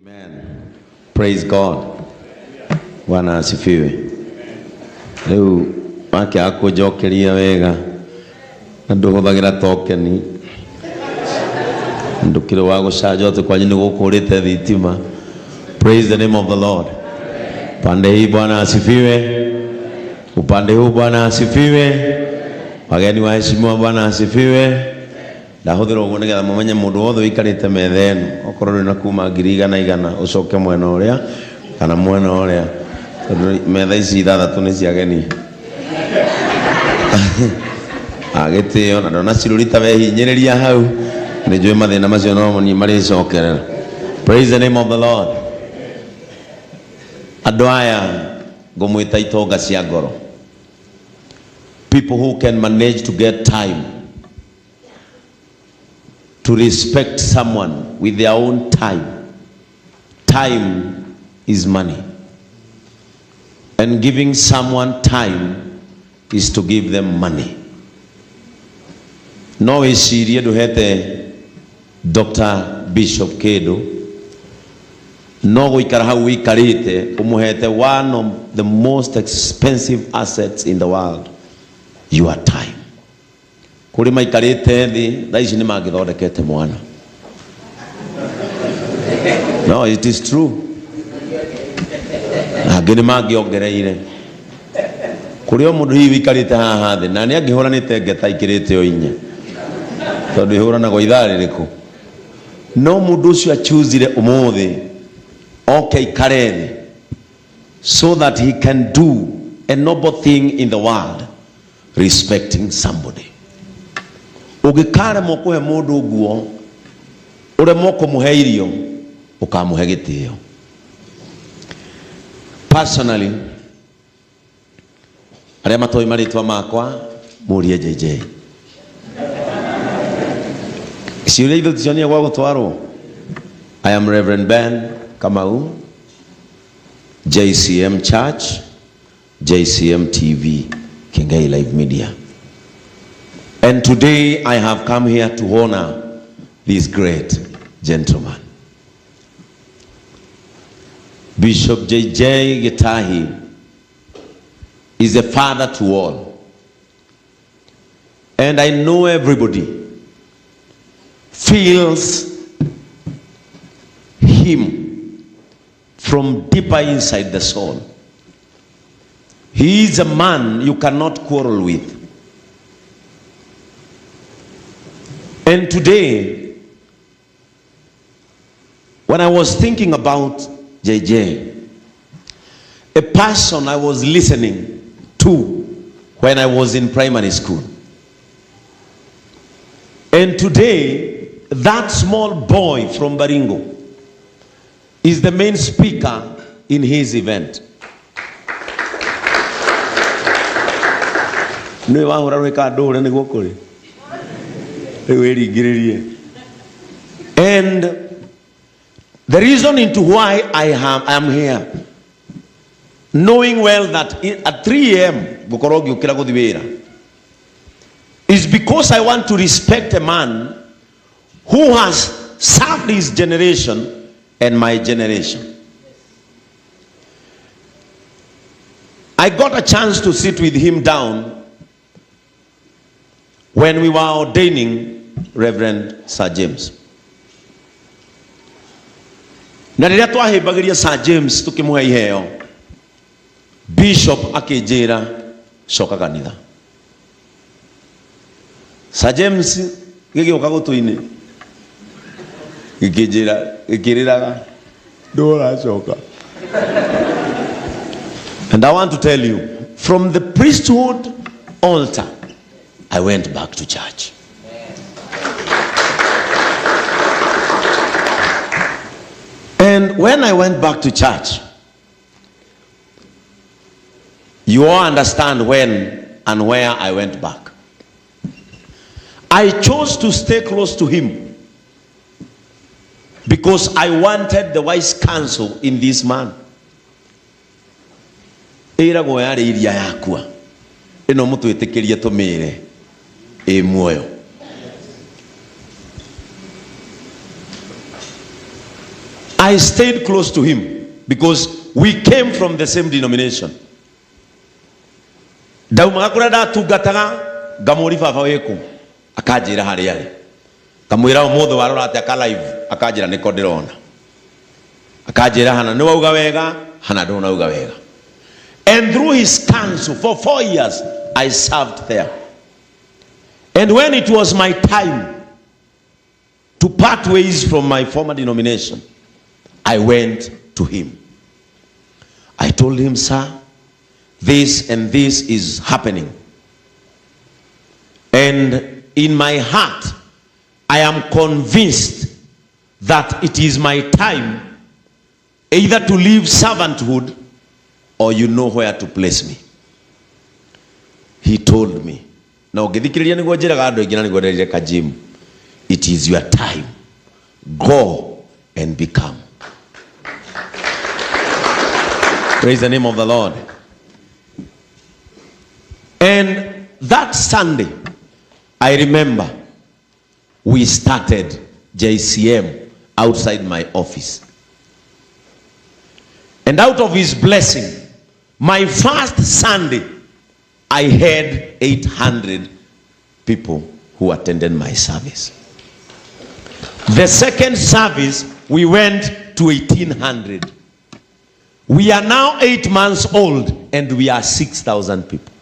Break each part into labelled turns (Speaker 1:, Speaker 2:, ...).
Speaker 1: Amen. Praise God. Bwana asifiwe. Leo wake akujokeria wega nduhuthagira tokeni ndukire wa gucaja tu kwanyu nigukurite thitima. Praise the name of the Lord. Pande hii Bwana asifiwe. Upande huu Bwana asifiwe. Wageni wa heshima Bwana asifiwe. Ndahuthira uguo nigetha mumenye mundu wothe wikarite methenu okorwo na kuma ngiri na igana ucoke mwena uria kana mwena uria metha ici ithathatu ni cia geni agitio na ndona cirurita wehinyiriria hau ni njui mathina macio no ni mari cokerera. Praise the name of the Lord. Andu aya ngumwita itonga cia ngoro, people who can manage to get time to respect someone with their own time. Time is money, and giving someone time is to give them money. No wicirie nduhete Dr. Bishop Kedo no guikara hau wikarite umuhete one of the most expensive assets in the world, your time. Kuri maikarite thi thaici ni mangithondekete mwana. No, it is true. Ageni mangiongereire kuri o mundu hivi wikarite haha thi na ni angihuranite ngeta ikirite o inya tondu ihurana go ithari riku no mundu ucio achuzire umuthi okay kareni so that he can do a noble thing in the world, respecting somebody. Ugikare mokuhe mundu guo ure moko muheirio ukamuhe gitio. Personally, aria matoi maritwa makwa murie JJ siule ithu tionia gwa gutwarwo. I am Reverend Ben Kamau, JCM Church, JCM TV, Kiengei Live Media. And today I have come here to honor this great gentleman. Bishop GITAHI is a father to all. And I know everybody feels him from deeper inside the soul. He is a man you cannot quarrel with. And today, when I was thinking about JJ, a person I was listening to when I was in primary school, and today that small boy from Baringo is the main speaker in his event. And the reason into why I am here, knowing well that at 3 a.m. is because I want to respect a man who has served his generation and my generation. I got a chance to sit with him down when we were ordaining Reverend Sir James. Na riria twahibagiria Sir James tukimuhe iheo, Bishop akijira coka kanitha. Sir James gigioka gutuini gikiriraga ndora coka. And I want to tell you, from the priesthood altar I went back to church. And when I went back to church, you all understand when and where I went back. I chose to stay close to him because I wanted the wise counsel in this man. Era go yari iria yakwa eno mutu etekeria tumire e muoyo. I stayed close to him because we came from the same denomination. Daumaga kuria ndatungataga ngamuri baba wiku akanjira hari ari kamwira umuthe warora ati aka live akanjira niko ndirona akanjira hana ni wauga wega hana ndona uga wega. And through his counsel for 4 years I served there. And when it was my time to part ways from my former denomination, I went to him. I told him, sir, this and this is happening. And in my heart, I am convinced that it is my time either to leave servanthood or you know where to place me. He told me, now it is your time. Go and become. Praise the name of the Lord. And that Sunday, I remember we started JCM outside my office. And out of his blessing, my first Sunday, I had 800 people who attended my service. The second service, we went to 1,800. We are now 8 months old and we are 6,000 people.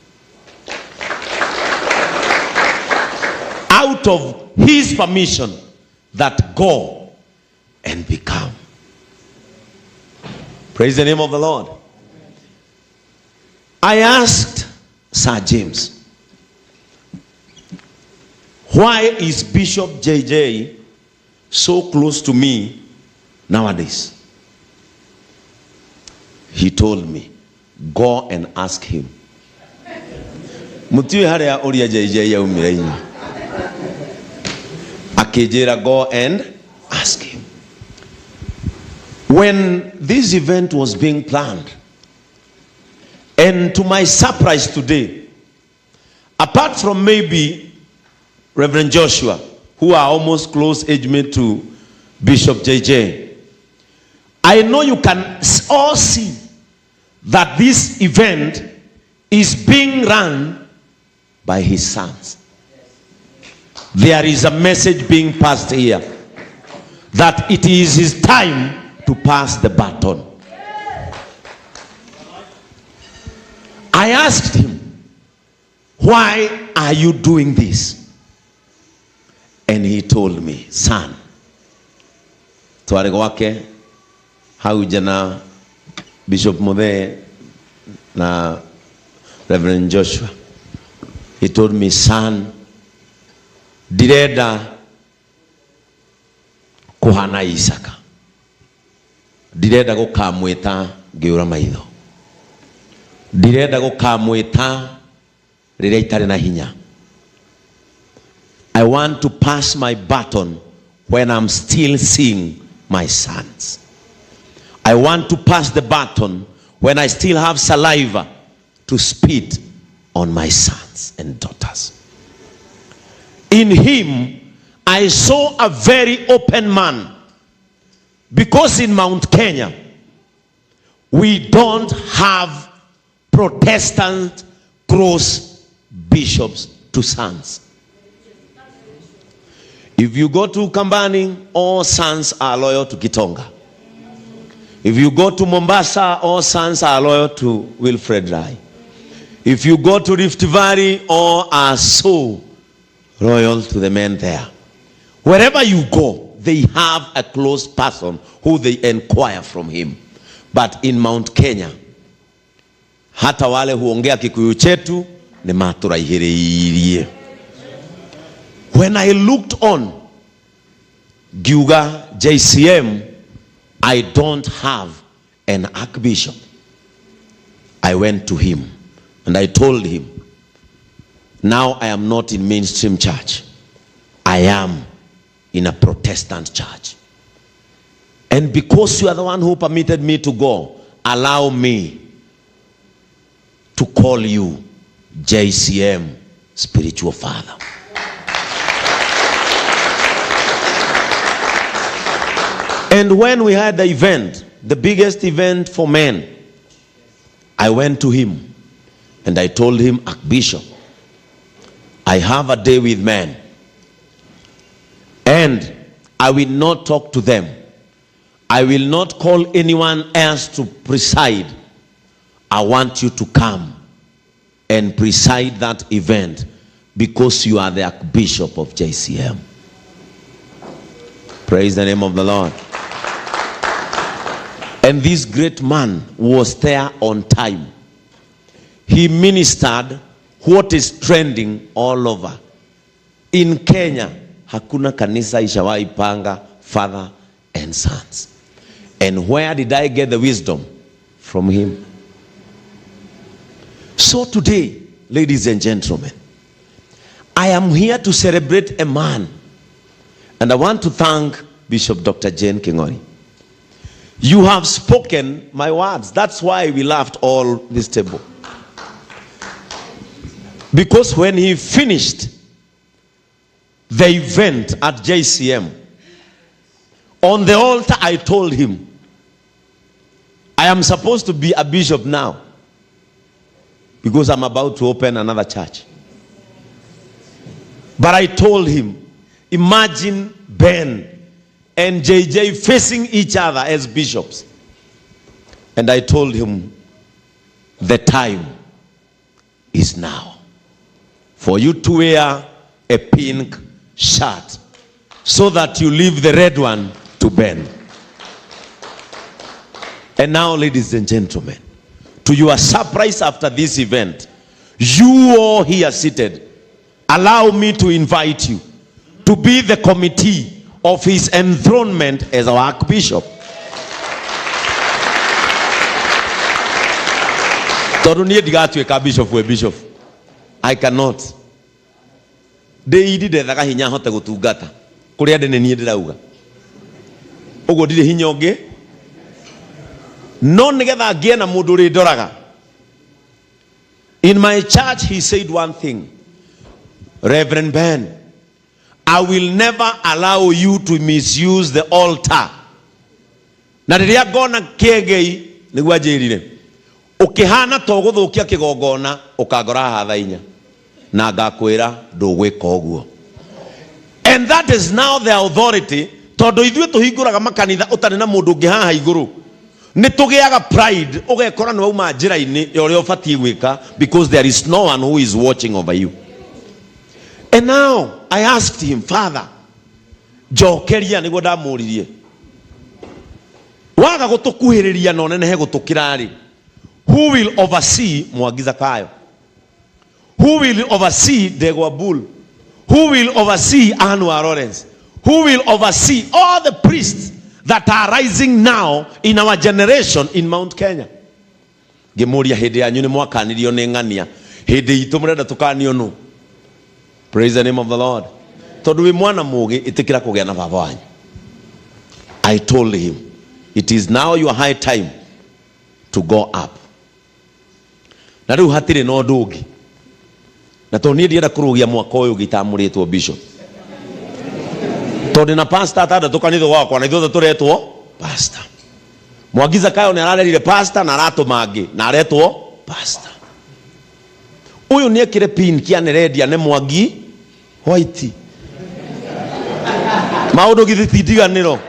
Speaker 1: Out of his permission that go and become. Praise the name of the Lord. I asked Sir James, why is Bishop JJ so close to me nowadays? He told me, go and ask him. Mutiwe harea Uria JJ ya umirenyi. Akejera, go and ask him. When this event was being planned, and to my surprise today, apart from maybe Reverend Joshua, who are almost close age mate to Bishop JJ, I know you can all see that this event is being run by his sons. There is a message being passed here that it is his time to pass the baton. I asked him, why are you doing this? And he told me, son, twarego wake hau jana Bishop Mothe na Reverend Joshua. He told me, son, direda kuhana Isaka. Direda gukamwita ngiura maitho. Direda gukamwita riria itari na hinya. I want to pass my baton when I'm still seeing my sons. I want to pass the baton when I still have saliva to spit on my sons and daughters. In him, I saw a very open man. Because in Mount Kenya, we don't have Protestant cross bishops to sons. If you go to Kambani, all sons are loyal to Gitonga. If you go to Mombasa, all sons are loyal to Wilfred Rai. If you go to Rift Valley, all are so loyal to the men there. Wherever you go, they have a close person who they inquire from him. But in Mount Kenya, hata wale huongea Kikuyu chetu ni maturaihireirie. When I looked on Giuga JCM, I don't have an archbishop. I went to him and I told him, now I am not in mainstream church. I am in a Protestant church. And because you are the one who permitted me to go, allow me to call you JCM spiritual father. And when we had the event, the biggest event for men, I went to him and I told him, Archbishop, I have a day with men and I will not talk to them. I will not call anyone else to preside. I want you to come and preside that event because you are the Archbishop of JCM. Praise the name of the Lord. And this great man was there on time. He ministered what is trending all over. In Kenya, hakuna kanisa ishawai panga father and sons. And where did I get the wisdom? From him. So today, ladies and gentlemen, I am here to celebrate a man. And I want to thank Bishop Dr. Jane Kiengei. You have spoken my words. That's why we laughed all this table. Because when he finished the event at JCM, on the altar I told him, I am supposed to be a bishop now because I'm about to open another church. But I told him, imagine Ben and JJ facing each other as bishops. And I told him, the time is now for you to wear a pink shirt so that you leave the red one to Ben. And now, ladies and gentlemen, to your surprise after this event, you all here seated, allow me to invite you to be the committee of his enthronement as our Archbishop. Bishop. I cannot. They did the Hinya Hota go to Gata. Korea de Niedauga. Ogo did Hinyoge. No together again a Muduri Doraga. In my church, he said one thing. Reverend Ben, I will never allow you to misuse the altar. Na riria gona Kiengei niguo njirire. Ukihana togo thukia kigongona ukagora hathainya. Na ngakwira ndugwika uguo. And that is now the authority. Tondu ithuĩ tuhingũraga makanitha ũtarĩ na mũndũ ũngĩ haha igũrũ. Nĩ tũgĩaga pride ũgekora nĩ wauma njĩra-inĩ ya ũrĩa ũbatiĩ gwĩka because there is no one who is watching over you. And now I asked him, Father, njokeria nĩguo ndamũririe. Waga gũtũkuhĩrĩria na ũnenehe gũtũkĩra rĩ, who will oversee Mwangi Zakayo? Who will oversee Degwa Bull? Who will oversee Anwar Lawrence? Who will oversee all the priests that are rising now in our generation in Mount Kenya? Gemuria hede yanyu ni mwakanirio ni ngania. Hede itu murenda tukanio no. Praise the name of the Lord. Tondu wi mwana mugi itikira kugea na baba wanyu. I told him, it is now your high time to go up. Na riu hatire no ndugi. Na to ndienda kurugia mwaka uyu gitamuritwo bishop. Tondu na pastor atada tukanitho wakwa na ithuothe turetwo pastor. Mwangi Zakayo ni ararerire pastor na aratumangi na aretwo pastor. Uyu ni ekire pin kianeredia ne Mwangi white. Maundu githitidiganiro.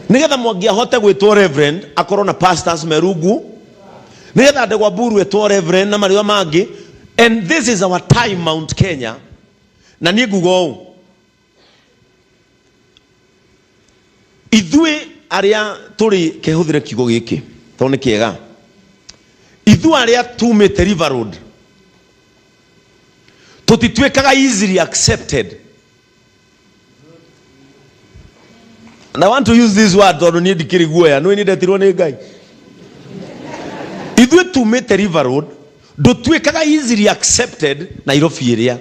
Speaker 1: Nigetha Mwangi ahote gwitwo reverend akorwo na pastors merugu. Nigetha Degwa Bull witwo reverend na mariwa mangi. And this is our time, Mount Kenya. Na niĩ nguga ũũ. Ithuĩ arĩa tũrĩ kĩhũthĩre kiugo gĩkĩ tondũ nĩ kĩega. Ithuĩ arĩa tumĩte River Road tũtituĩkaga easily accepted. And I want to use this word tondũ niĩ ndikĩrĩ guoya nĩ ndetirwo nĩ Ngai. Ithuĩ tumĩte River Road ndũtuĩkaga easily accepted Nairobi ĩrĩa.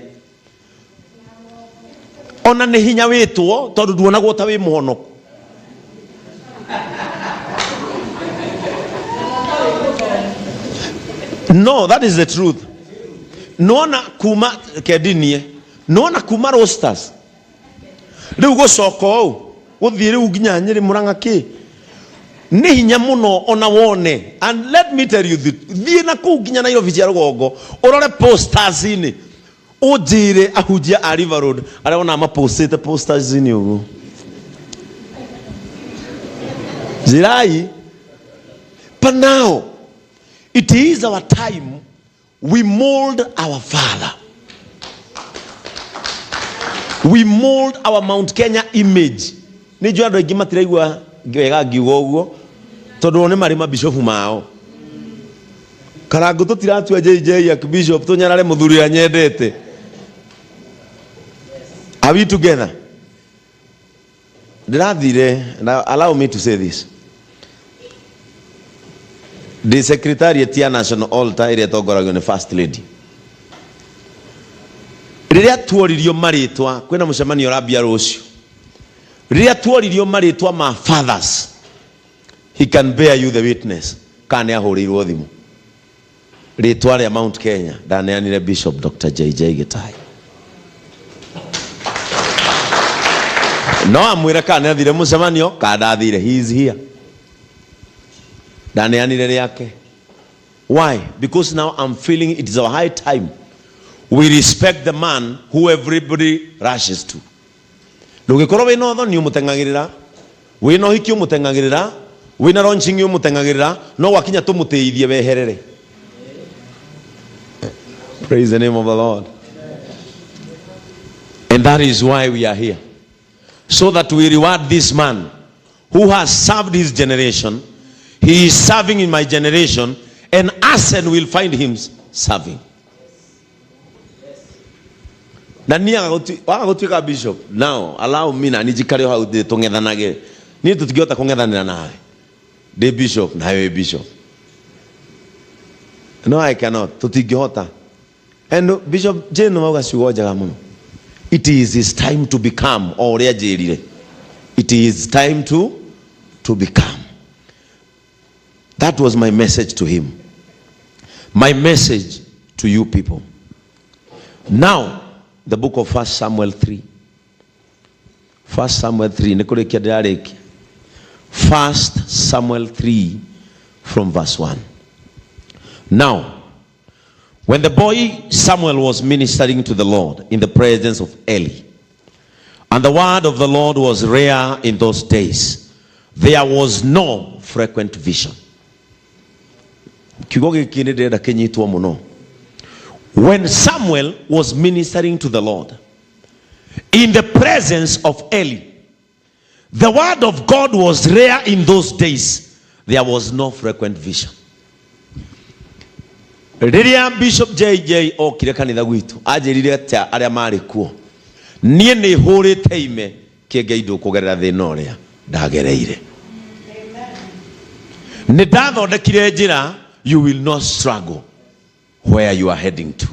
Speaker 1: Ona nĩ hinya wĩtwo tondũ nduonagwo ta wĩ mũhonoku. No, that is the truth. Nona kuma kedinie. Nona kuma roasters. Riu gucoka ũũ uthire uginya Nyeri Murang'a ki ni hinya muno ona wone. And let me tell you thie na ku ginya Nairobi cia Rugongo urore posters ini ujire ahujia a River Road ara ona mapostete posters ini ugu zirai. But now it is our time we mold our father. We mold our Mount Kenya image. Ni jua ndo igimatira igwa wega ngiugo uguo tondu ne mari mabishofu mao karangu tutiratua JJ ak bishop tunyarare muthuri anyendete. Are we together? Now allow me to say this. The secretariat ya national altar ire tongoragio ni first lady. Riria tuoririo maritwa kwina mucemanio rabia rucio. Riria tuoririo maritwa ma fathers. He can bear you the witness. Kane ahurirwo thimu. Ritwa ria Mount Kenya ndaneanire Bishop Dr. JJ GITAHI. No amwire kane athire mucemanio kada athire. He is here. Ndaneanire riake. Why? Because now I'm feeling it is our high time we respect the man who everybody rushes to. Ndugikoro wino tho ni umutengagirira, wino hiki umutengagirira, wina launching umutengagirira, no wakinya tumuteithie weherere. Praise the name of the Lord. And that is why we are here, so that we reward this man who has served his generation. He is serving in my generation, and Asen will find him serving. Wagagutuika bishop. Now allow me na nijikare hau de tongedhanage. Ni tutigiota kongedhanira nawe. De bishop na we bishop. No, I cannot. Tutigiota. And Bishop Jane mauga sigoja muno. It is his time to become oria jerire. It is time to become. That was my message to him. My message to you people. Now, the book of 1 Samuel 3. 1 Samuel 3. 1 Samuel 3 from verse 1. Now, when the boy Samuel was ministering to the Lord in the presence of Eli, and the word of the Lord was rare in those days, there was no frequent vision. When Samuel was ministering to the Lord in the presence of Eli, the word of God was rare in those days. There was no frequent vision. Bishop JJ okire kanitha gwitu ajirire ata aria mari kuo nie ni hurite ime Kiengei ndukugerera thina uria ndagereire. Ni ndathondekire njira you will not struggle where you are heading to.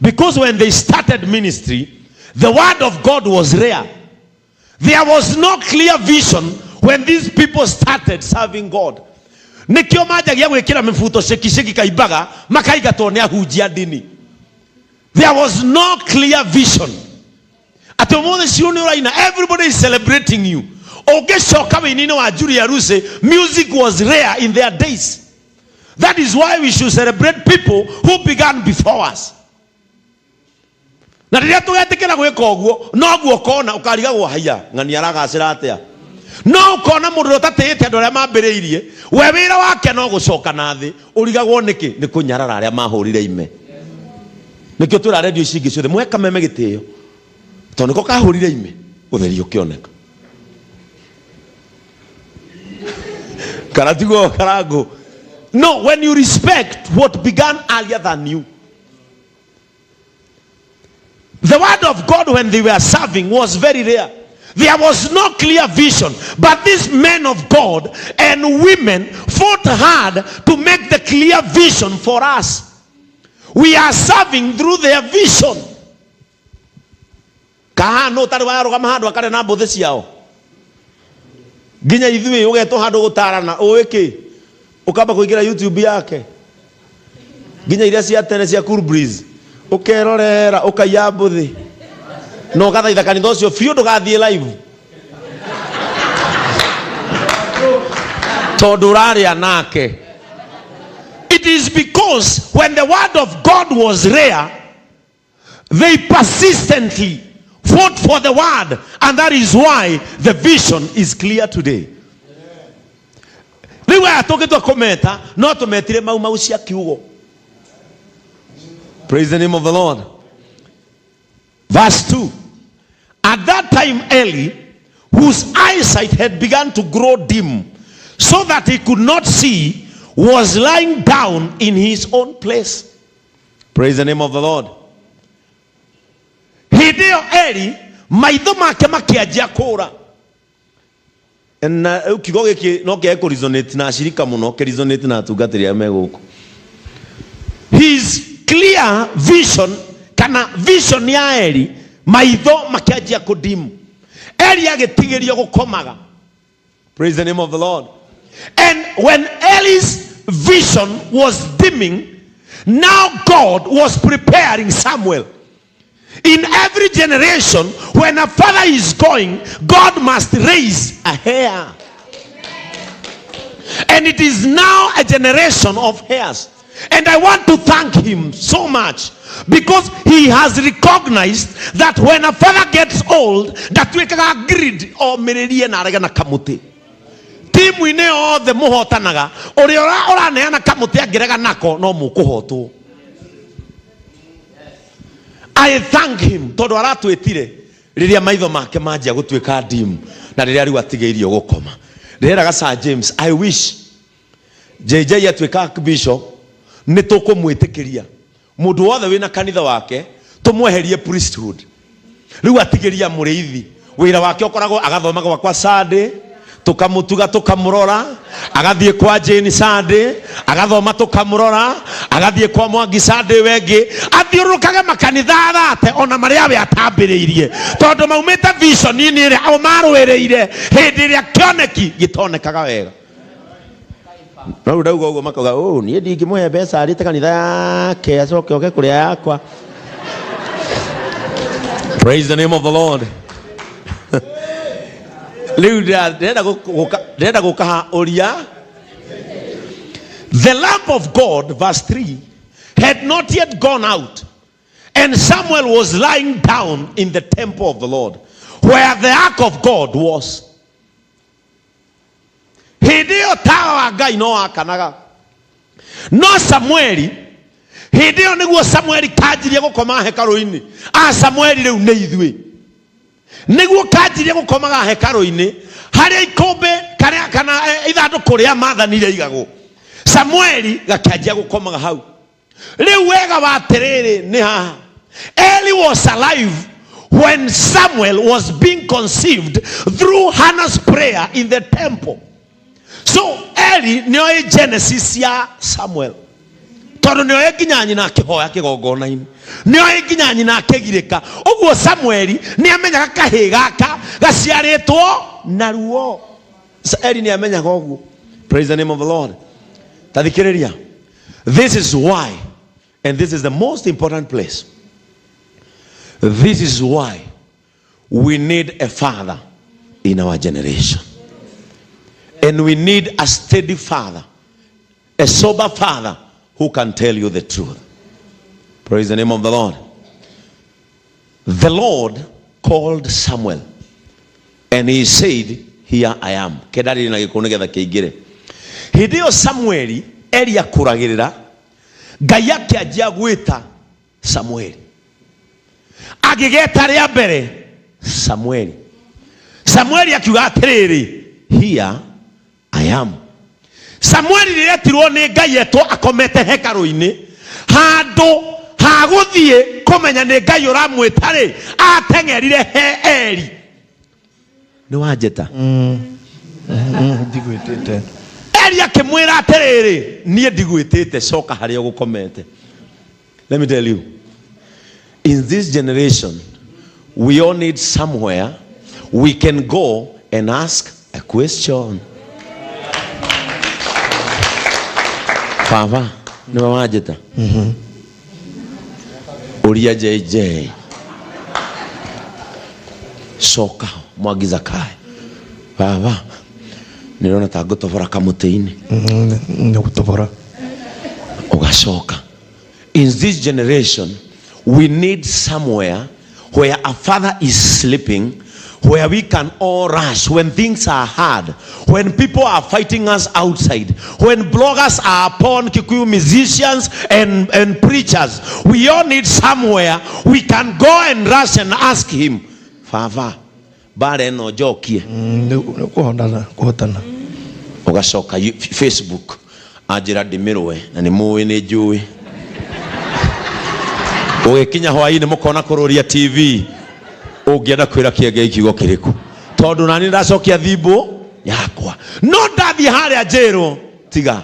Speaker 1: Because when they started ministry, the word of God was rare. There was no clear vision when these people started serving God. Nikio majagia gwikira mifuto sheki kaibaga makaiga tone ahujia dini. There was no clear vision. At the moment everybody is celebrating you. Music was rare in their days. That is why we should celebrate people who began before us. Na riria tugetikira gwika uguo no guo kona ukarigagwo haya ngani aragacira atia no kona mundu utatete andu aria mambiriirie we wira wake no gucoka na thi urigagwo niki ni kunyarara aria mahurire ime nikio tura radio cingi ciothe mweka meme gitio tondu ko kahurire ime utheri ukioneka karatigo karago. No, when you respect what began earlier than you. The word of God when they were serving was very rare. There was no clear vision. But these men of God and women fought hard to make the clear vision for us. We are serving through their vision. Kahano tariwaro kamahado akare na bothesi yao. Ginya ithui ugeto hado gutarana oeke. Ukaba kuingira YouTube yake. Ginya iria cia tene cia Cool Breeze. Ukerorera ukayambuthi. No gathaitha kanitha ucio fiu ndugathie live. Todurari anake. It is because when the word of God was rare, they persistently fought for the word, and that is why the vision is clear today. Praise the name of the Lord. Verse 2. At that time Eli, whose eyesight had begun to grow dim, so that he could not see, was lying down in his own place. Praise the name of the Lord. Hideo Eli maitho make makianjia kura. Na ukigo giki no ke ko resonate na shirika muno ke resonate na tungatiri ame guku. His clear vision kana vision ya Eli maitho makianjia kudimu. Eli agetigerio gukomaga. Praise the name of the Lord. And when Eli's vision was dimming, now God was preparing Samuel. In every generation, when a father is going, God must raise a heir. And it is now a generation of heirs. And I want to thank him so much, because he has recognized that when a father gets old, that we can agree or mereri na arega na kamuti. Timu ine o the muhotanaga ori ora neana kamuti agirega nako no mukuhoto. I thank him todo aratu etire riria maitho make manjia gutwika dim na riria riu atigeirio gukoma. Rera Sir James, I wish JJ atwika bishop nitukumwitikiria mundu wothe wina kanitha wake tumweherie priesthood riu atigiria muriithi wira wake okoragwo agathomaga kwa Sunday tukamutuga tukamurora agathie kwa Jane Sunday agathoma tukamurora agathie kwa Mwangi Sunday wengi athiurukaga makanitha thate ona maria we atambiriirie tondu maumite vision ini ire au marwereire hindi iria kioneki gitonekaga wega. No ndauga ugo makoga oh nie ndingimwe mbeca arite kanitha yake acoke oke kuria yakwa. Praise the name of the Lord. Uria. The lamp of God, verse 3, had not yet gone out, and Samuel was lying down in the temple of the Lord, where the ark of God was. Hideo tawa gai no akanaga. No Samueli. Hideo niguo Samueli kajirie gukoma hekalu-ini. Samueli riu ne ithue. Niguo kajirie gukomaga hekalu-ini. Haria ikombe kana ithanduku ria mathanire igago. Samueli gakianjia gukomaga hau. Riu wega wa atiriri ni haha. Eli was alive when Samuel was being conceived through Hannah's prayer in the temple. So Eli nioe Genesis ya Samuel. Tono nioe kinyanyi na kihoya kigongona ini. Nioe kinyanyi na kigirika. Oguo Samueli ni amenya kahe gaka gaciaritwo na ruo. Eli ni amenya oguo. Praise the name of the Lord. Tadikiriria. This is why, and this is the most important place. This is why we need a father in our generation. And we need a steady father, a sober father who can tell you the truth. Praise the name of the Lord. The Lord called Samuel and he said, here I am. Kedari na gikonegeza keigire. Hideo Samueli Eli akuragirira Ngai akianjia gwita Samueli. Agigeta ria mbere Samueli. Samueli akiuga atiriri, here I am. Samueli riretirwo ni Ngai eto akomete hekalu-ini handu haguthie kumenya ni Ngai uramwita ri atengerire he Eli. Ni wajeta
Speaker 2: ndigwitite.
Speaker 1: Eli akimwira atiriri nie ndigwitite coka haria gukomete. Let me tell you, in this generation we all need somewhere we can go and ask a question. Papa, ni wajeta. Uria JJ. Soka mwagiza kai. Papa, Nirona ta gutobora kamuteini.
Speaker 2: Gutobora.
Speaker 1: Ugashoka. In this generation, we need somewhere where a father is sleeping, where we can all rush when things are hard, when people are fighting us outside, when bloggers are upon Kikuyu musicians and preachers. We all need somewhere we can go and rush and ask him, Father, bare no jokie. Ugashoka Facebook ajira dimirwe na ni muwe ni juwe. Ugikinya hwaini mukona kururia TV ugienda kwira Kiengei kiugo kiriku tondu nani ndacokia thimbu yakwa no ndathi haria njero tiga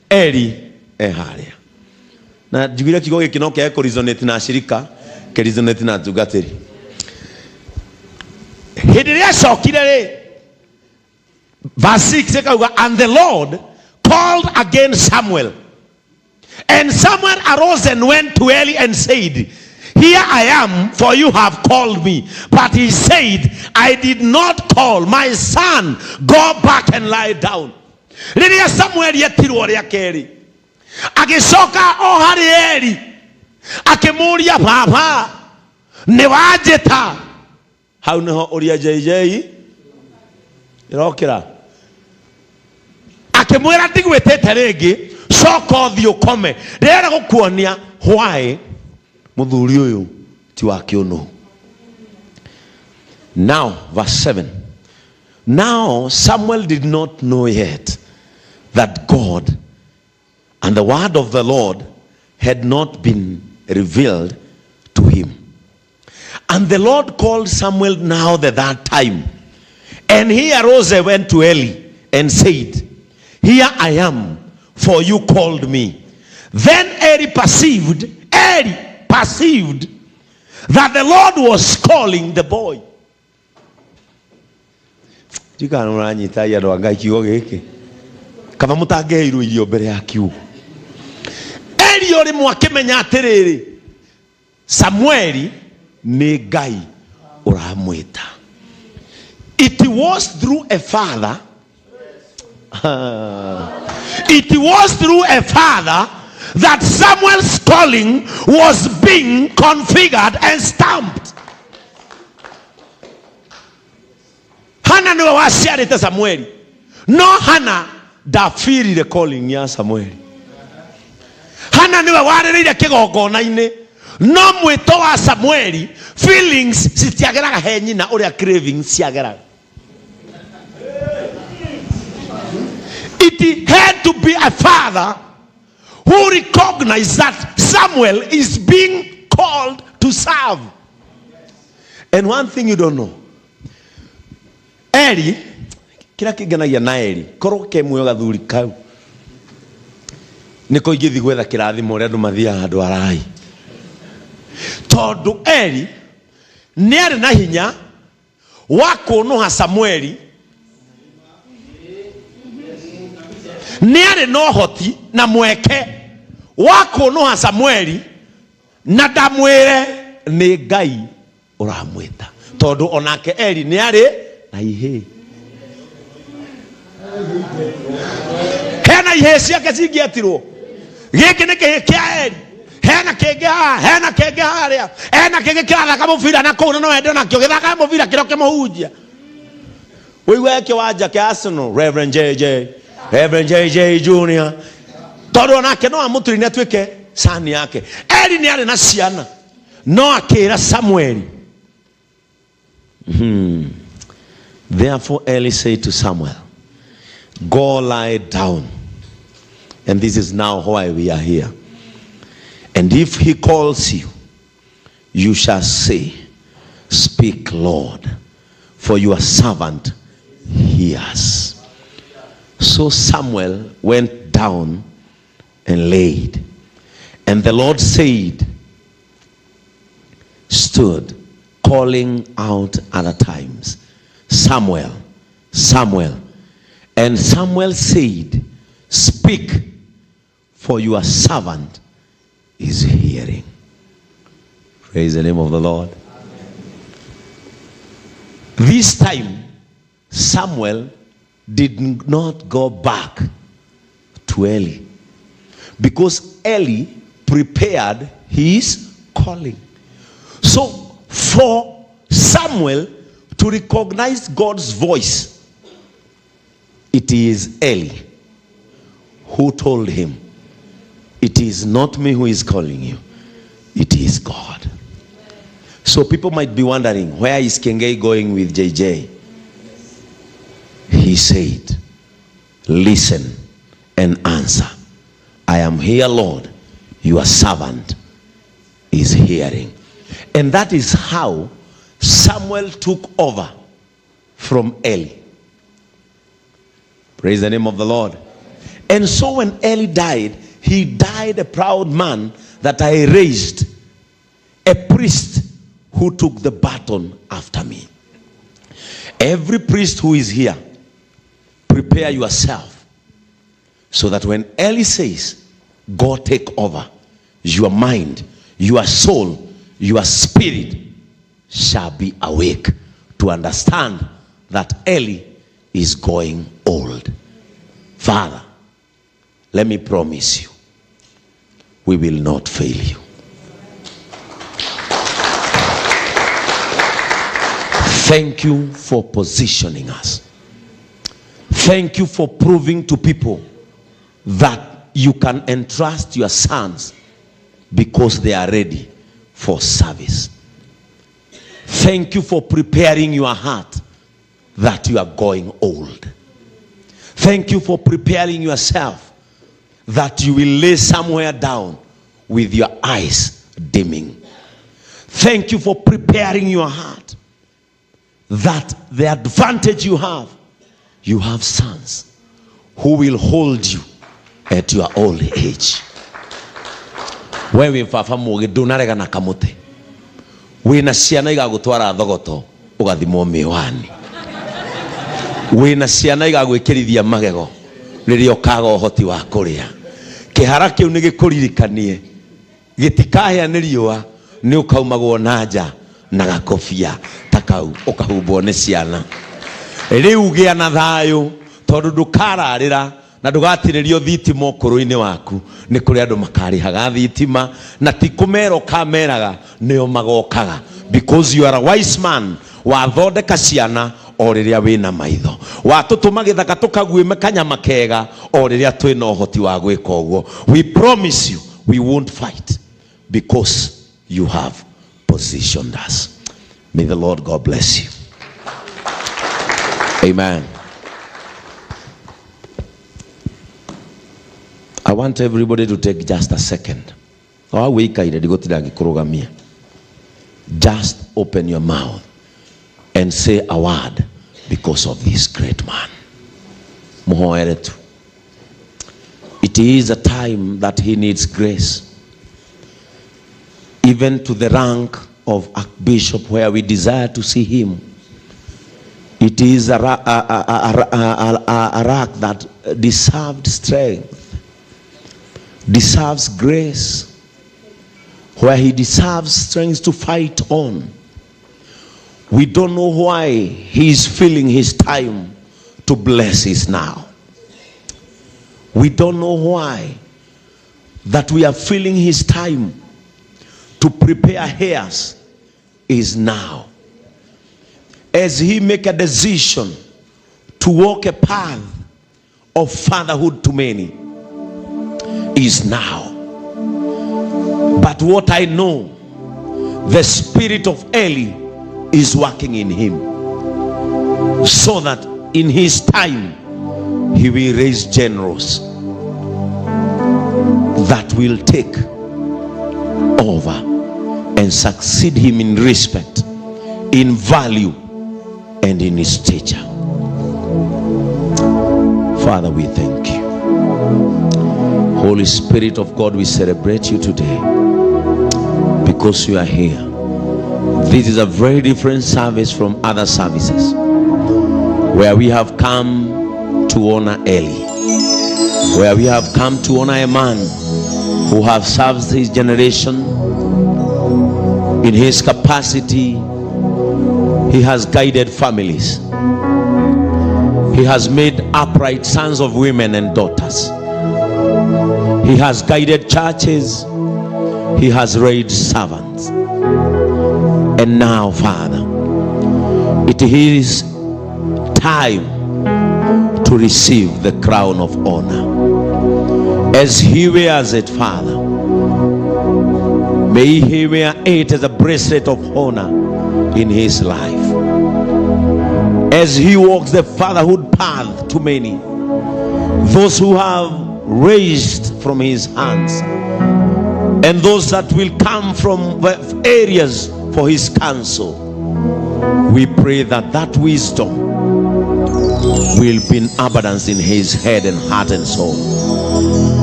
Speaker 1: Eli haria na njugire kiugo giki no ke resonate na shirika ke resonate na tungatiri hindi ria cokire ri verse 6 ekauga, and the Lord called again Samuel. And Samuel arose and went to Eli and said, here I am, for you have called me. But he said, I did not call. My son, go back and lie down. Lilia Samuel yetirwo ria keri. Agicoka o hari Eli. Akimuria baba, ni wajeta. Hau niho Uria JJ irokira. Akimwira ndigwitete ringi, coka uthii ukome. Rera gukuonia why muthuri uyu ti wa kiuno. Now verse 7. Now Samuel did not know yet that God and the word of the Lord had not been revealed to him. And the Lord called Samuel now the third time. And he arose and went to Eli and said, here I am, for you called me. Then Eli perceived that the Lord was calling the boy. Tikana uranyita ya ndo ngai kiugo giki. Kama mutangeirwo irio mbere ya kiugo. Eli ori mwakimenya atiriri. Samueli ni ngai uramwita. It was through a father. It was through a father that Samuel's calling was being configured and stamped. Hana niwe waciarite Samueli. No Hana ndafirire calling ya Samueli. Hana niwe warĩrĩire kĩgongona-inĩ. No mwĩto wa Samueli feelings citiageraga he nyina ũrĩa cravings ciageraga. It had to be a father who recognized that Samuel is being called to serve. And one thing you don't know, Eli, kila kigenagia na Eli, korwo ke muoyo gathuri kau, niko igithi gwetha kirathimo ria andu mathia andu arai. Tondu Eli ni ari na hinya wa kunuha Samueli, ni ari no hoti na mweke wa kunuha Samueli, na ndamwire ni ngai uramwita. Tondu onake Eli ni ari na ihe. Hena ihe ciake cingĩatirwo. Gĩkĩ nĩ kĩhĩ kĩa Eli. Hena kĩngĩ harĩa. Hena kĩngĩ kĩrathaka mũbira na kũu, na no ende nakĩo gĩthaka mũbira kĩro kĩmũhunjia. Wĩigua kĩwanja kĩa Arsenal, Reverend JJ Junior. Tondu onake no amũturine atuĩke sani yake. Eli nĩ arĩ na ciana, no akĩra Samueli. Therefore Eli said to Samuel, go lie down. And this is now why we are here. And if he calls you, you shall say, speak, Lord, for your servant hears. So Samuel went down and laid. And the Lord stood calling out other times, Samuel, Samuel. And Samuel said, speak, for your servant is hearing. Praise the name of the Lord. This time, Samuel did not go back to Eli, because Eli prepared his calling. So for Samuel to recognize God's voice, it is Eli who told him, it is not me who is calling you, it is God. So people might be wondering, where is Kiengei going with JJ? He said, listen and answer. I am here, Lord. Your servant is hearing. And that is how Samuel took over from Eli. Praise the name of the Lord. And so when Eli died, he died a proud man that I raised, a priest who took the baton after me. Every priest who is here, prepare yourself so that when Eli says, God take over, your mind, your soul, your spirit shall be awake to understand that Eli is going old. Father, let me promise you, we will not fail you. Thank you for positioning us. Thank you for proving to people that you can entrust your sons because they are ready for service. Thank you for preparing your heart that you are going old. Thank you for preparing yourself that you will lay somewhere down with your eyes dimming. Thank you for preparing your heart that the advantage you have sons who will hold you at your old age. Wewe mfafa muge dunarega na kamote. Wina ciana igagutwara thogoto ugathimwo miwani. Wina ciana igagwikirithia magego riria ukaga uhoti wa kuria. Kihara kiu ni gikuririkanie gitikahia ni riua ni ukaumagwo na nja na gakofia takau ukahumbwo ni ciana. Riu gia na thayu tondu ndukararira na ndugatirerio thitima ukuru-ini waku. Ni kuri andu makarihaga thitima na ti kumero kameraga nio magokaga, because you are a wise man. Wathondeka ciana o riria wina maitho, watutuma githaka tukaguime kanyama kega o riria twina uhoti wa gwika uguo. We promise you we won't fight because you have positioned us. May the Lord God bless you. Amen. I want everybody to take just a second. Just open your mouth and say a word because of this great man. It is a time that he needs grace, even to the rank of Archbishop, where we desire to see him. It is a rank that deserved strength, deserves grace, where he deserves strength to fight on. We don't know why he is feeling his time to bless is now. We don't know why that we are feeling his time to prepare heirs is now. As he make a decision to walk a path of fatherhood to many is now. But what I know, the spirit of Eli is working in him, so that in his time he will raise generals that will take over and succeed him in respect, in value, and in his stature. Father, we thank you. Holy Spirit of God, we celebrate you today because you are here. This is a very different service from other services, where we have come to honor Eli, where we have come to honor a man who has served his generation in his capacity. He has guided families. He has made upright sons of women and daughters. He has guided churches. He has raised servants. And now, Father, it is time to receive the crown of honor. As he wears it, Father, may he wear it as a bracelet of honor in his life. As he walks the fatherhood path to many, those who have raised from his hands, and those that will come from areas for his counsel, we pray that that wisdom will be in abundance in his head and heart and soul.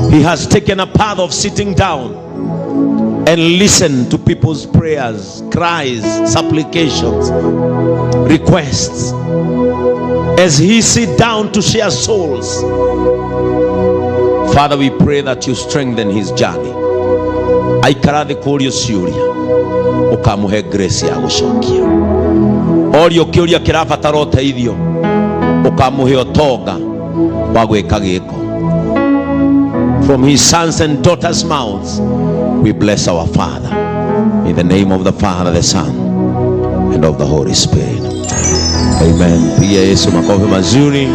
Speaker 1: He has taken a path of sitting down and listen to people's prayers, cries, supplications, requests. As he sit down to share souls, Father, we pray that you strengthen his journey. Aikara kurio ciuria ukamuhe grace ya gucokia. Orio kiuria kirabatara uteithio ukamuhe otonga wa gwika giko. From his sons and daughters' mouths, we bless our Father. In the name of the Father, the Son, and of the Holy Spirit. Amen. Pia Yesu makofi mazuri.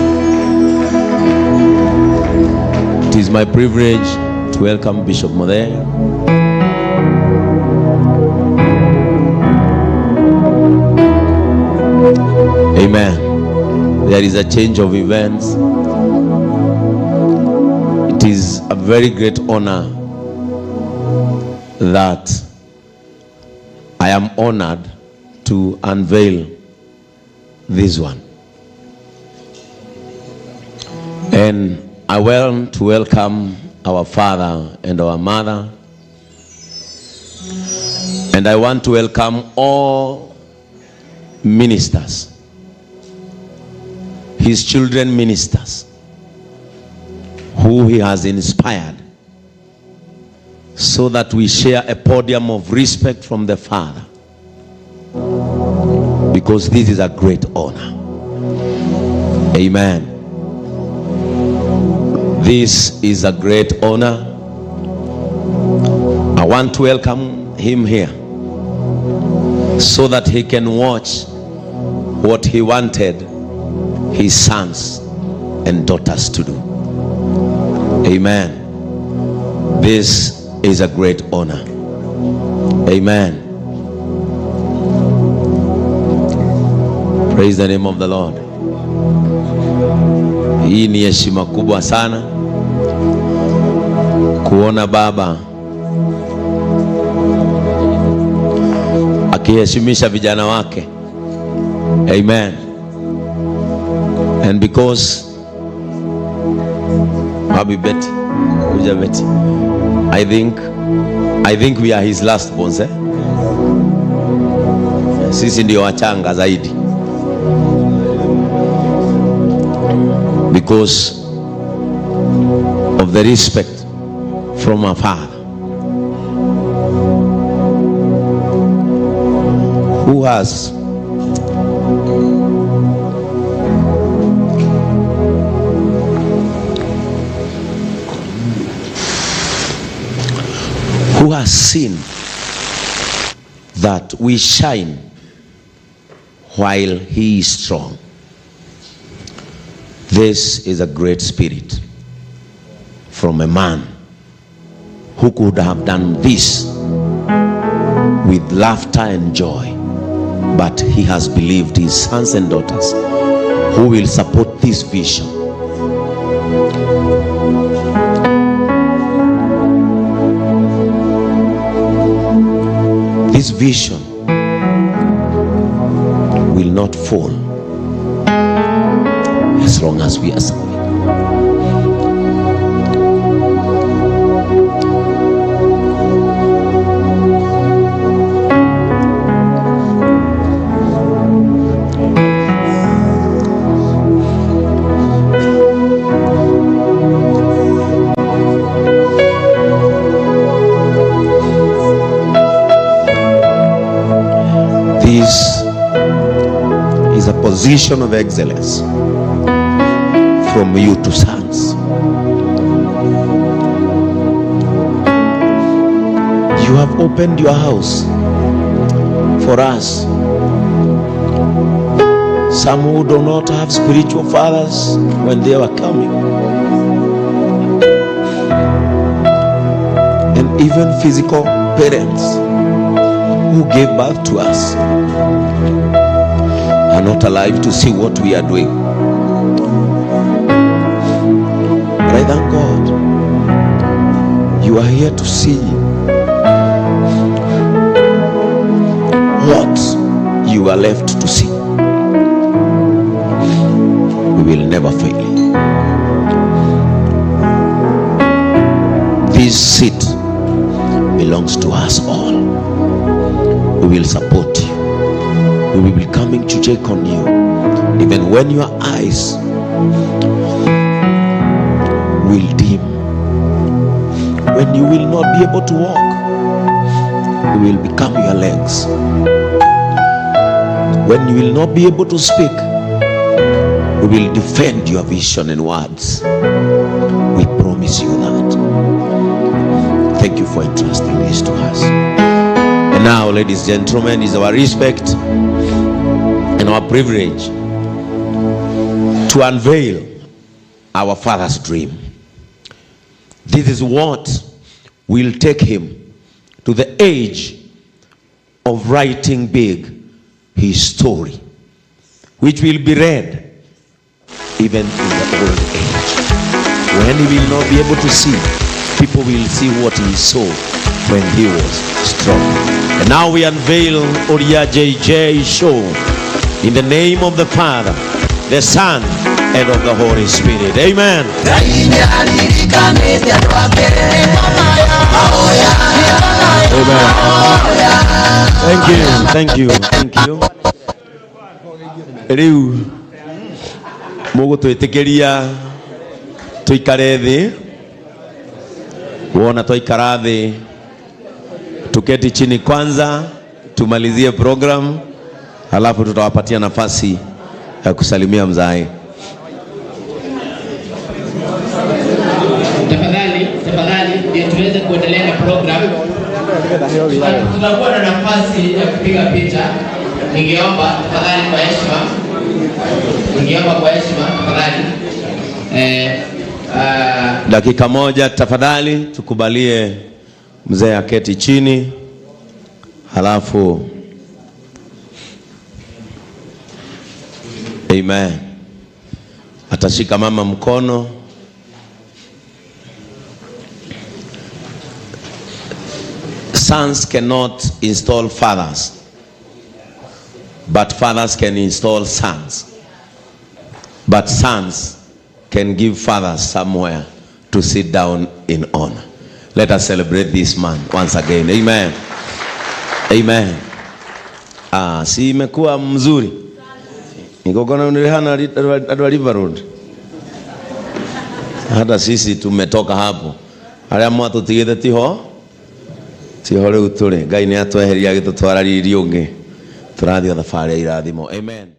Speaker 1: It is my privilege to welcome Bishop Mode. Amen. There is a change of events. It is a very great honor that I am honored to unveil this one. And I want to welcome our father and our mother. And I want to welcome all ministers, his children ministers, who he has inspired, so that we share a podium of respect from the Father, because this is a great honor. Amen. This is a great honor. I want to welcome him here so that he can watch what he wanted his sons and daughters to do. Amen. This is a great honor. Amen. Praise the name of the Lord. Hii ni heshima kubwa sana kuona baba akiheshimisha vijana wake. Amen. And because Baby Betty, Uja Betty, I think we are his last borns, eh? Sisi ndio wachanga zaidi, because of the respect from our father, who has seen that we shine while he is strong. This is a great spirit from a man who could have done this with laughter and joy, but he has believed his sons and daughters who will support this vision. This vision will not fall as long as we are serving. This is a position of excellence from you to sons. You have opened your house for us. Some who do not have spiritual fathers when they were coming, and even physical parents who gave birth to us are not alive to see what we are doing. But I thank God you are here to see what you are left to see. We will never fail. This seat belongs to us all. We will support you. We will be coming to check on you. Even when your eyes will dim, when you will not be able to walk, we will become your legs. When you will not be able to speak, we will defend your vision and words. We promise you that. Thank you for entrusting this to us. And now, ladies and gentlemen, it's our respect and our privilege to unveil our Father's dream. This is what will take him to the age of writing big his story, which will be read even in the old age. When he will not be able to see, people will see what he saw when he was strong. And now we unveil Uria JJ show in the name of the Father, the Son, and of the Holy Spirit. Amen. Amen. Thank you. Riu mugu twitikiria tuikare thi, wona tuikara thi, tuketi chini kwanza tumalizie program, halafu tutawapatia nafasi ya kusalimia mzae.
Speaker 3: Tafadhali ndio tuweze kuendelea na program. Tutakuwa na nafasi ya kupiga picha. Ningeomba tafadhali kwa heshima, tafadhali.
Speaker 1: Dakika moja tafadhali, tukubalie mzee aketi chini, halafu amen, atashika mama mkono. Sons cannot install fathers, but fathers can install sons. But sons can give fathers somewhere to sit down in honor. Let us celebrate this man once again. Amen. Amen. Si imekuwa mzuri. Nikokona unilihana adwa road. Hata sisi tumetoka hapo. Aria mwato tigete tiho. Tiho riu turi. Ngai ni atweheria gitutwara riri ungi. Turathio thabarĩ ya irathimo. Amen.